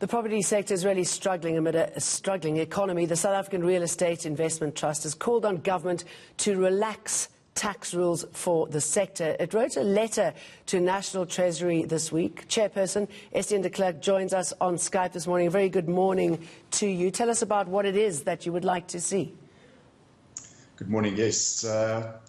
The property sector is really struggling amid a struggling economy. The South African Real Estate Investment Trust has called on government to relax tax rules for the sector. It wrote a letter to National Treasury this week. Chairperson Estienne de Klerk joins us on Skype this morning. A very good morning to you. Tell us about what it is that you would like to see. Good morning. Yes,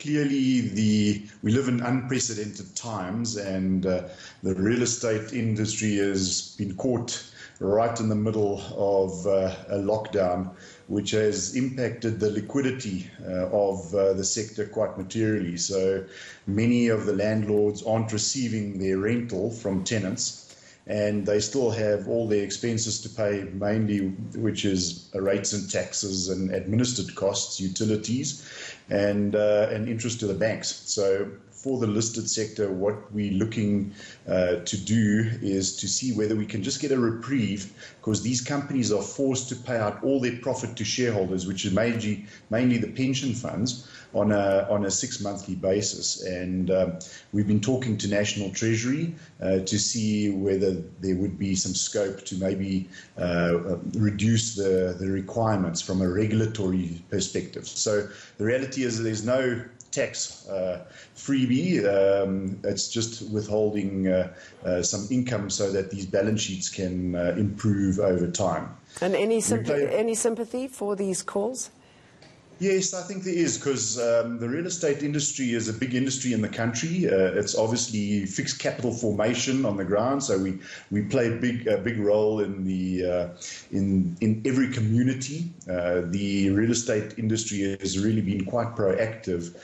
clearly we live in unprecedented times, and the real estate industry has been caught right in the middle of a lockdown, which has impacted the liquidity of the sector quite materially. So many of the landlords aren't receiving their rental from tenants, and they still have all their expenses to pay, mainly which is rates and taxes and administered costs, utilities, and interest to the banks. So for the listed sector, what we're looking to do is to see whether we can just get a reprieve, because these companies are forced to pay out all their profit to shareholders, which is mainly the pension funds, on a 6 monthly basis. And we've been talking to National Treasury to see whether there would be some scope to maybe reduce the requirements from a regulatory perspective. So the reality is that there's no tax freebie. It's just withholding some income so that these balance sheets can improve over time. And any sympathy for these calls? Yes, I think there is, because the real estate industry is a big industry in the country. It's obviously fixed capital formation on the ground, so we play a big role in in every community. The real estate industry has really been quite proactive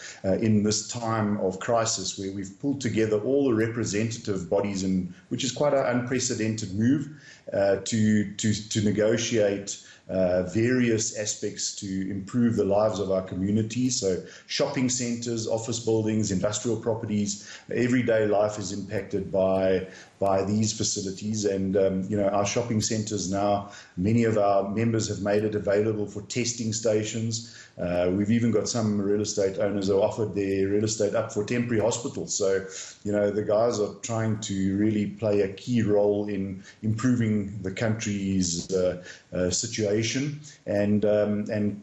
in this time of crisis, where we've pulled together all the representative bodies, which is quite an unprecedented move to negotiate various aspects to improve the lives of our community. So shopping centres, office buildings, industrial properties, everyday life is impacted by these facilities. And our shopping centres now, many of our members have made it available for testing stations. We've even got some real estate owners who offered their real estate up for temporary hospitals. So the guys are trying to really play a key role in improving the country's situation, and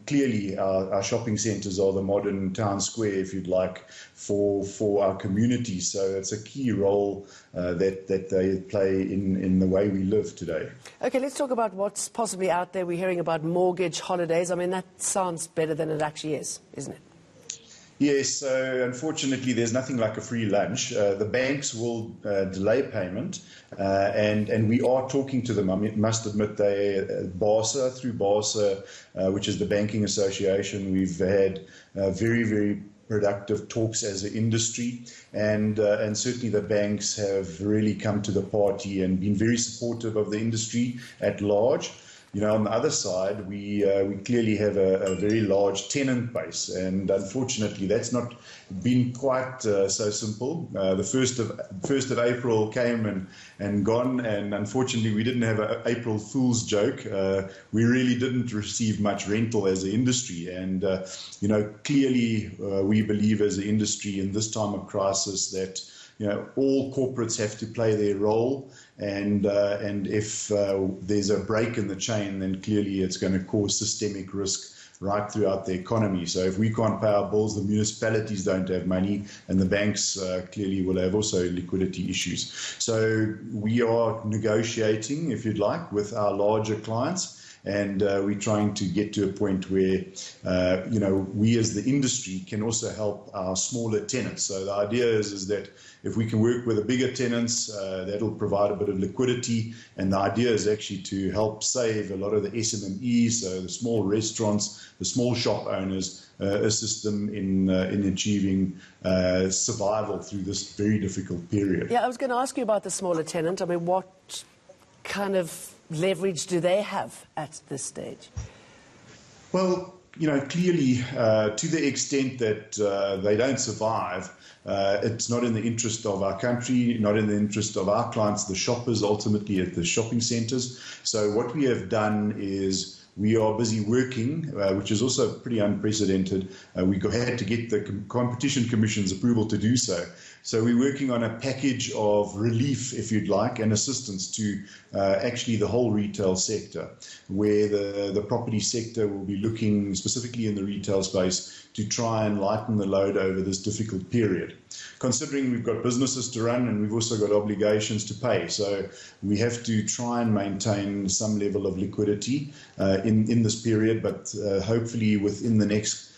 clearly our shopping centres are the modern town square, if you'd like, for our community. So it's a key role that they play in the way we live today. Okay, let's talk about what's possibly out there. We're hearing about mortgage holidays. I mean, that sounds better than it actually is, isn't it? Yes, so unfortunately there's nothing like a free lunch. The banks will delay payment, and we are talking to them. I must admit, BASA, through BASA, which is the Banking Association, we've had very, very productive talks as an industry, and certainly the banks have really come to the party and been very supportive of the industry at large. On the other side, we clearly have a very large tenant base, and unfortunately that's not been quite so simple. The 1st of April came and gone, and unfortunately we didn't have an April Fool's joke. We really didn't receive much rental as an industry, and clearly we believe as an industry in this time of crisis that all corporates have to play their role, and if there's a break in the chain, then clearly it's going to cause systemic risk right throughout the economy. So if we can't pay our bills, the municipalities don't have money, and the banks clearly will have also liquidity issues. So we are negotiating, if you'd like, with our larger clients, and we're trying to get to a point where we as the industry can also help our smaller tenants. So the idea is that if we can work with the bigger tenants, that'll provide a bit of liquidity, and the idea is actually to help save a lot of the SMMEs, so the small restaurants, the small shop owners, assist them in achieving survival through this very difficult period. Yeah, I was going to ask you about the smaller tenant. I mean, what kind of leverage do they have at this stage? Well, clearly, to the extent that they don't survive, it's not in the interest of our country, not in the interest of our clients, the shoppers, ultimately at the shopping centres. So what we have done is we are busy working, which is also pretty unprecedented. We had to get the Competition Commission's approval to do so. So we're working on a package of relief, if you'd like, and assistance to actually the whole retail sector, where the property sector will be looking specifically in the retail space to try and lighten the load over this difficult period. Considering we've got businesses to run and we've also got obligations to pay, so we have to try and maintain some level of liquidity in this period, but hopefully within the next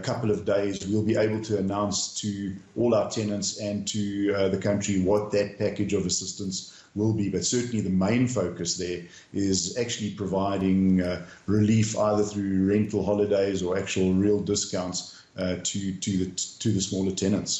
couple of days we'll be able to announce to all our tenants and to the country what that package of assistance will be. But certainly the main focus there is actually providing relief either through rental holidays or actual real discounts to the smaller tenants.